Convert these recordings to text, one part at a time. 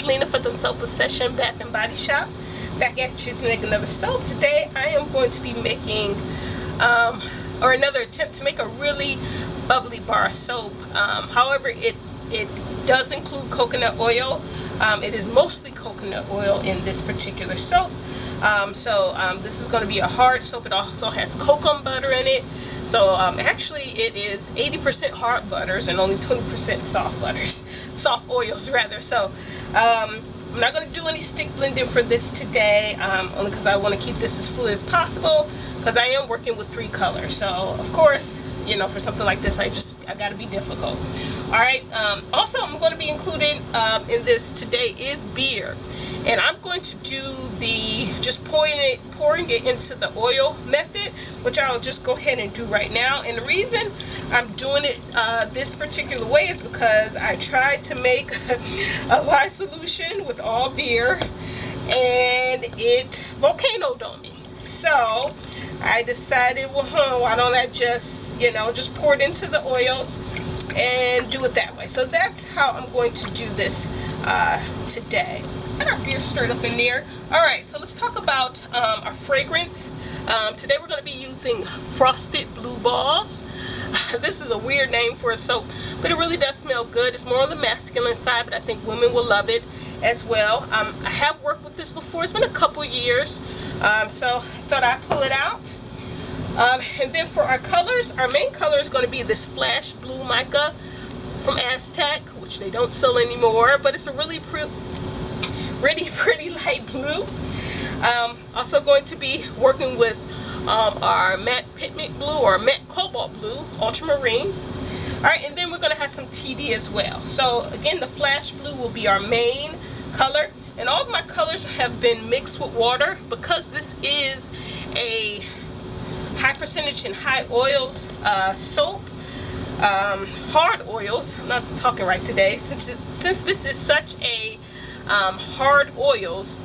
Selena for the Soap Session Bath and Body Shop. Back at you to make another soap. Today I am going to be making or another attempt to make a really bubbly bar soap. However, it does include coconut oil. It is mostly coconut oil in this particular soap. This is going to be a hard soap. It also has cocoa butter in it. So actually it is 80% hard butters and only 20% soft oils rather. So I'm not going to do any stick blending for this today, only because I want to keep this as fluid as possible, because I am working with 3 colors. So of course, you know, for something like this, I got to be difficult. All right. Also, I'm going to be including in this today is beer, and I'm going to do the just pouring it into the oil method, which I'll just go ahead and do right now. And the reason I'm doing it this particular way is because I tried to make a lye solution with all beer, and it volcanoed on me. So I decided, well, why don't I just, you know, just pour it into the oils and do it that way. So that's how I'm going to do this today. Get our beer stirred up in there. All right, so let's talk about our fragrance. Today we're going to be using Frosted Blue Balls. This is a weird name for a soap, but it really does smell good. It's more on the masculine side, but I think women will love it as well. I have worked with this before. It's been a couple years, so I thought I'd pull it out. And then for our colors, our main color is going to be this Flash Blue Mica from Aztec, which they don't sell anymore, but it's a really pretty light blue. Also going to be working with our matte pigment blue or matte cobalt blue, ultramarine. All right, and then we're going to have some TD as well. So again, the Flash Blue will be our main color, and all of my colors have been mixed with water because this is a high percentage and high oils soap. Hard oils, I'm not talking right today, since this is such a hard oils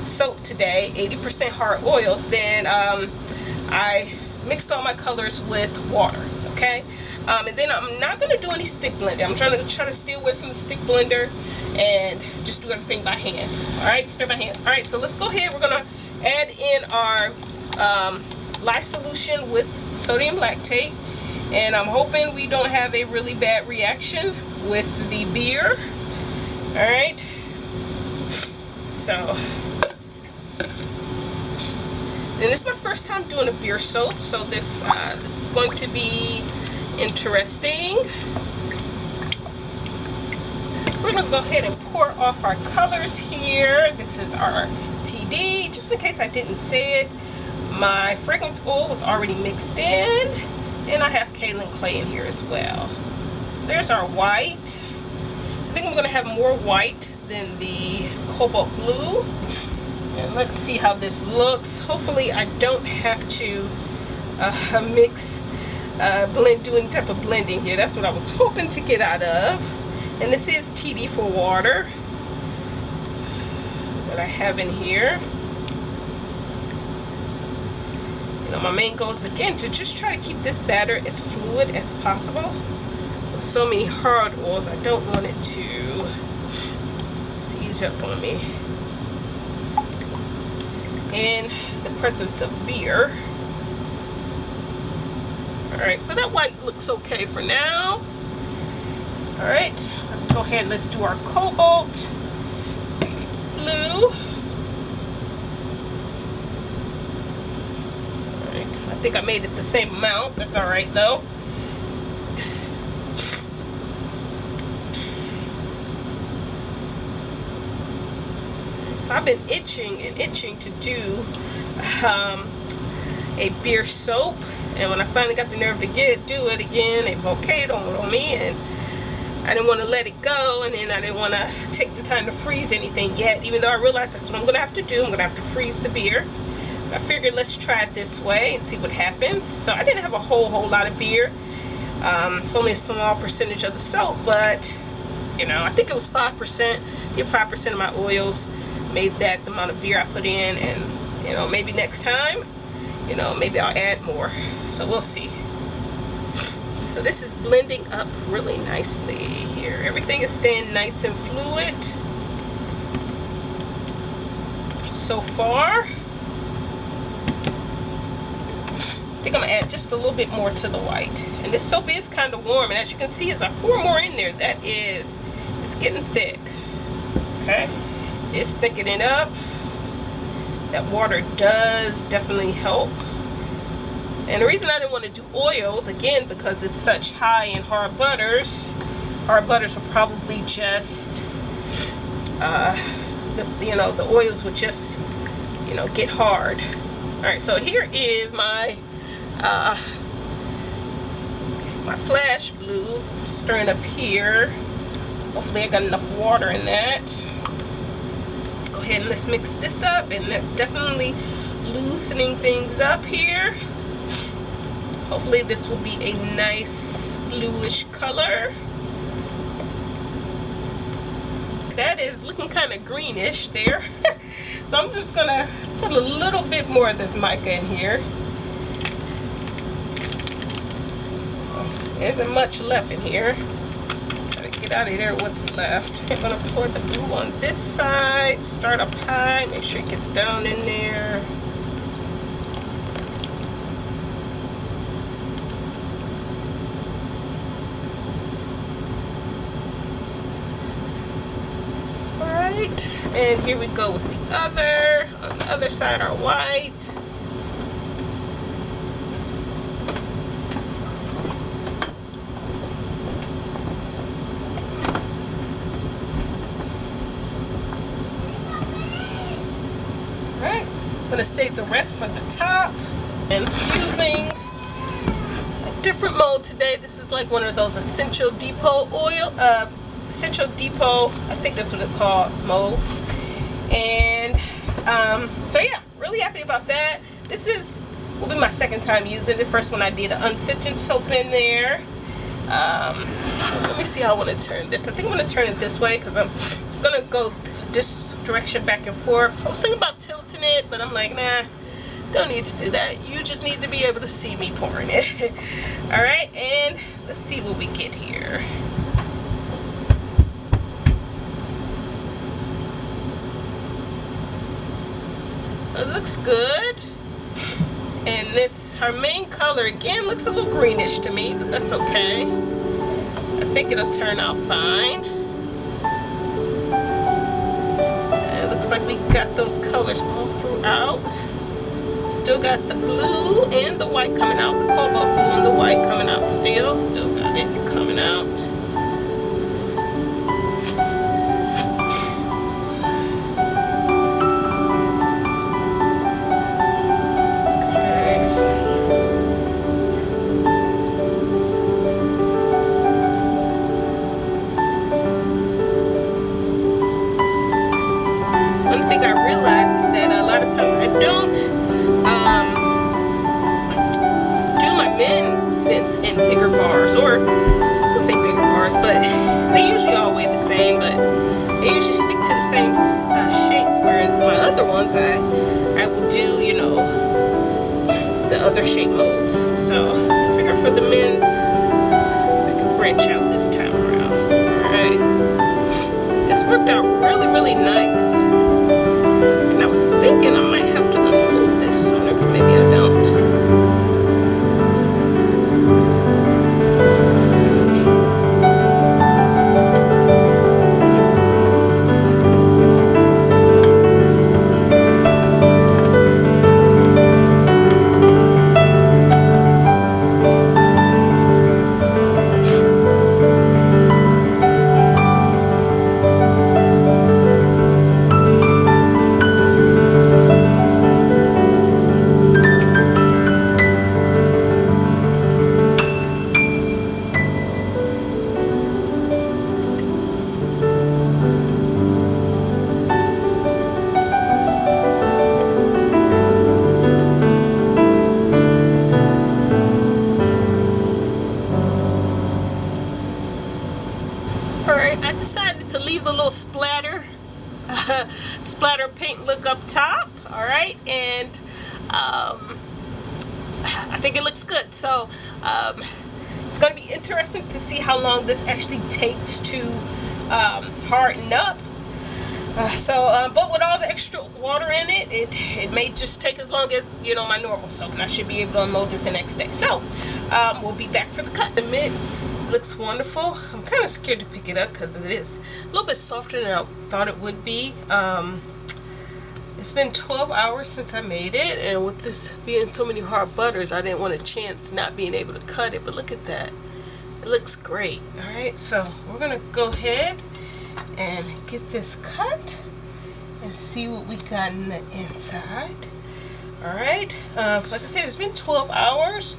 soap today, 80% hard oils, then I mixed all my colors with water. Okay, and then I'm not going to do any stick blending. I'm trying to stay away from the stick blender and just do everything by hand. All right, stir by hand. All right, so let's go ahead. We're going to add in our lye solution with sodium lactate, and I'm hoping we don't have a really bad reaction with the beer. All right, so and this is my first time doing a beer soap, so this is going to be interesting. We're going to go ahead and pour off our colors here. This is our TD. Just in case I didn't say it, my fragrance oil was already mixed in, and I have kaolin clay in here as well. There's our white. I think I'm going to have more white than the cobalt blue. And let's see how this looks. Hopefully I don't have to do any type of blending here. That's what I was hoping to get out of. And this is TD for water that I have in here. You know, my main goal is again to just try to keep this batter as fluid as possible. With so many hard oils, I don't want it to seize up on me. In the presence of beer. Alright, so that white looks okay for now. Alright, let's go ahead and let's do our cobalt blue. Alright, I think I made it the same amount. That's alright though. I've been itching to do a beer soap, and when I finally got the nerve to do it again, it volcanoed on me, and I didn't want to let it go, and then I didn't want to take the time to freeze anything yet, even though I realized that's what I'm going to have to do. I'm going to have to freeze the beer. I figured let's try it this way and see what happens. So I didn't have a whole lot of beer. It's only a small percentage of the soap, but you know, I think it was 5%. Give 5% of my oils made that the amount of beer I put in, and you know, maybe next time, you know, maybe I'll add more. So we'll see. So this is blending up really nicely here. Everything is staying nice and fluid. so far. I think I'm gonna add just a little bit more to the white. And this soap is kind of warm, and as you can see, as I pour more in there, it's getting thick. Okay, it's thickening up. That water does definitely help. And the reason I didn't want to do oils, again, because it's such high in hard butters. Hard butters will probably just, the oils would just, get hard. All right, so here is my flash blue. I'm stirring up here. Hopefully I got enough water in that. Let's go ahead and let's mix this up, and that's definitely loosening things up here. Hopefully this will be a nice bluish color. That is looking kind of greenish there. So I'm just gonna put a little bit more of this mica in here. There isn't much left in here. Gotta get out of there what's left. I'm gonna pour the glue on this side, start up high, make sure it gets down in there. And here we go with the other. On the other side, our white. Alright, I'm going to save the rest for the top. And I'm using a different mold today. This is like one of those Essential Depot oil. Essential Depot, I think that's what it's called, molds. And so yeah, really happy about that. This will be my second time using it. The first one I did an unscented soap in there. Let me see how I want to turn this. I think I'm going to turn it this way because I'm going to go this direction back and forth. I was thinking about tilting it, but I'm like, nah, don't need to do that. You just need to be able to see me pouring it. Alright, and let's see what we get here. It looks good. And her main color again looks a little greenish to me, but that's okay. I think it'll turn out fine. And it looks like we got those colors all throughout. Still got the blue and the white coming out. The cobalt blue and the white coming out still. Still got it coming out. Or I wouldn't say bigger bars, but they usually all weigh the same, but they usually stick to the same shape, whereas my other ones I will do, the other shape molds. So I figure for the men's I can branch out this time around. Alright, this worked out really, really nice, and I was thinking I might have to unfold this sooner, but maybe I don't. I decided to leave the little splatter paint look up top. All right, and I think it looks good. So it's going to be interesting to see how long this actually takes to harden up. But with all the extra water in it, it may just take as long as, you know, my normal soap, and I should be able to unmold it the next day. So we'll be back for the cut. The mitt looks wonderful. I'm kind of scared to pick it up because it is a little bit softer than I thought it would be. It's been 12 hours since I made it, and with this being so many hard butters, I didn't want a chance not being able to cut it. But look at that, it looks great. All right, so we're gonna go ahead and get this cut and see what we got in the inside. All right, like I said, it's been 12 hours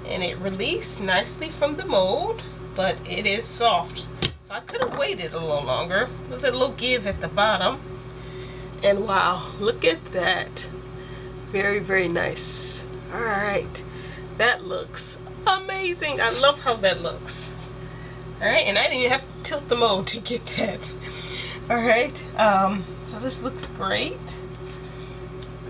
and it released nicely from the mold, but it is soft, so I could have waited a little longer. There's a little give at the bottom, and wow, look at that. Very, very nice. All right, that looks amazing. I love how that looks. All right, and I didn't even have to tilt the mold to get that. All right, so this looks great.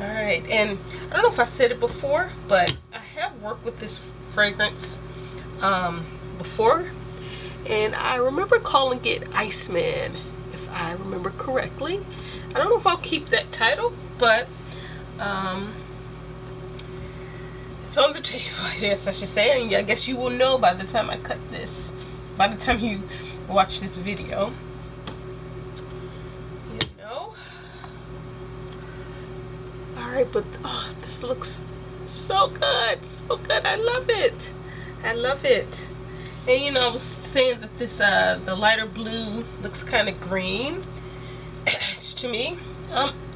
All right, and I don't know if I said it before, but I have worked with this fragrance before, and I remember calling it Iceman, if I remember correctly. I don't know if I'll keep that title, but it's on the table, I guess I should say, and I guess you will know by the time I cut this. By the time you watch this video, you know. All right, but oh, this looks so good, so good. I love it. I love it. And you know, I was saying that this the lighter blue looks kind of green to me.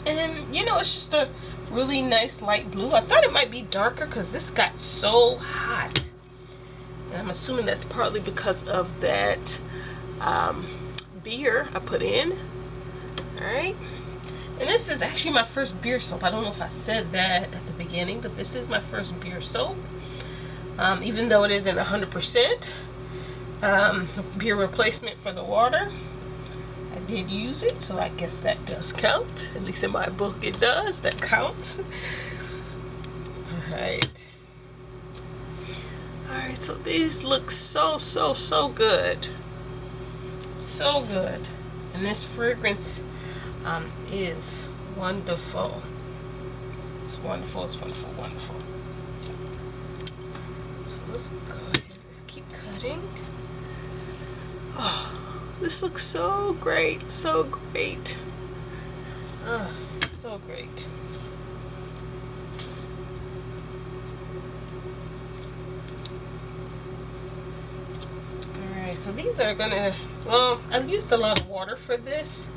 And you know, it's just a really nice light blue. I thought it might be darker because this got so hot. And I'm assuming that's partly because of that beer I put in. Alright. And this is actually my first beer soap. I don't know if I said that at the beginning, but this is my first beer soap. Even though it isn't 100% beer replacement for the water, I did use it, so I guess that does count. At least in my book it does. That counts. Alright. Alright, so these look so good. So good. And this fragrance is wonderful. It's wonderful, it's wonderful, wonderful. So let's go ahead, let's keep cutting. Oh, this looks so great, so great. So great. So these are gonna, well, I've used a lot of water for this,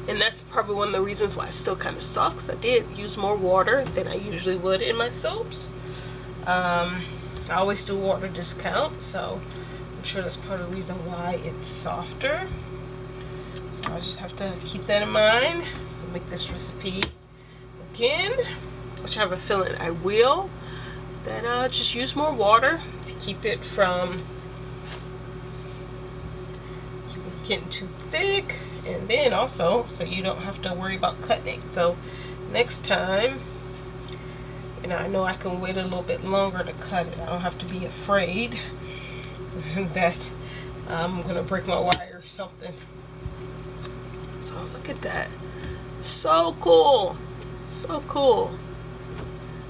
and that's probably one of the reasons why it still kind of sucks. I did use more water than I usually would in my soaps. I always do water discount, so I'm sure that's part of the reason why it's softer. So I just have to keep that in mind and make this recipe again, which I have a feeling I will. Then I'll just use more water to keep it from getting too thick, and then also so you don't have to worry about cutting. So next time, you know I can wait a little bit longer to cut it. I don't have to be afraid that I'm gonna break my wire or something. So look at that, so cool, so cool.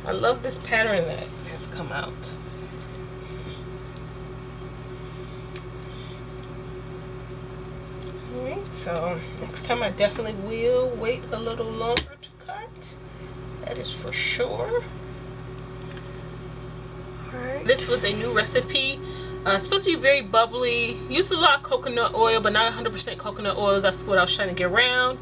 I love this pattern that has come out. Alright, so next time I definitely will wait a little longer to cut. That is for sure. Alright. This was a new recipe. It's supposed to be very bubbly. Used a lot of coconut oil, but not 100% coconut oil. That's what I was trying to get around.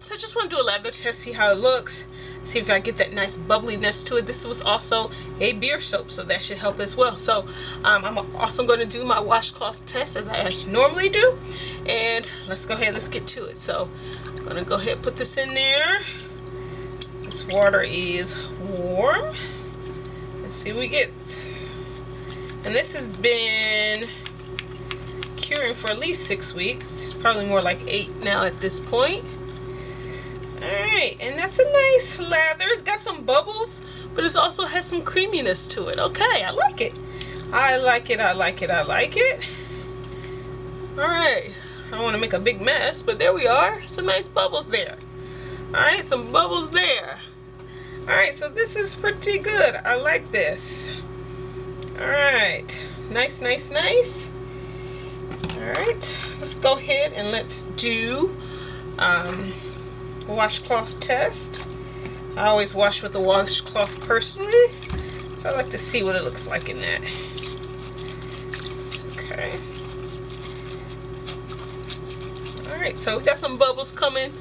So I just want to do a lather test, see how it looks. See if I get that nice bubbliness to it. This was also a beer soap, so that should help as well. So I'm also going to do my washcloth test as I normally do. And let's go ahead, let's get to it. So I'm going to go ahead and put this in there. This water is warm. Let's see what we get. And this has been curing for at least 6 weeks. It's probably more like 8 now at this point. Alright, and that's a nice lather. It's got some bubbles, but it also has some creaminess to it. Okay, I like it. I like it, I like it, I like it. Alright, I don't want to make a big mess, but there we are. Some nice bubbles there. Alright, some bubbles there. Alright, so this is pretty good. I like this. Alright, nice, nice, nice. Alright, let's go ahead and let's do washcloth test. I always wash with a washcloth personally, so I like to see what it looks like in that. Okay. Alright, so we got some bubbles coming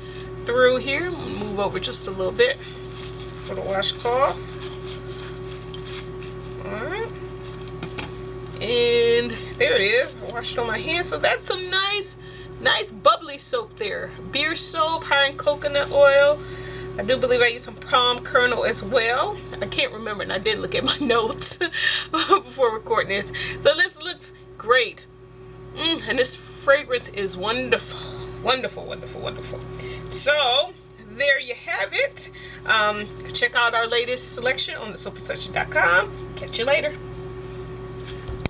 through here. I'm going to move over just a little bit for the washcloth. Alright. And there it is. I washed on my hands. So that's some nice bubbly soap there. Beer soap, high in coconut oil. I do believe I used some palm kernel as well. I can't remember, and I did look at my notes before recording this. So this looks great. And this fragrance is wonderful. Wonderful, wonderful, wonderful. So there you have it. Check out our latest selection on thesoapysection.com. Catch you later.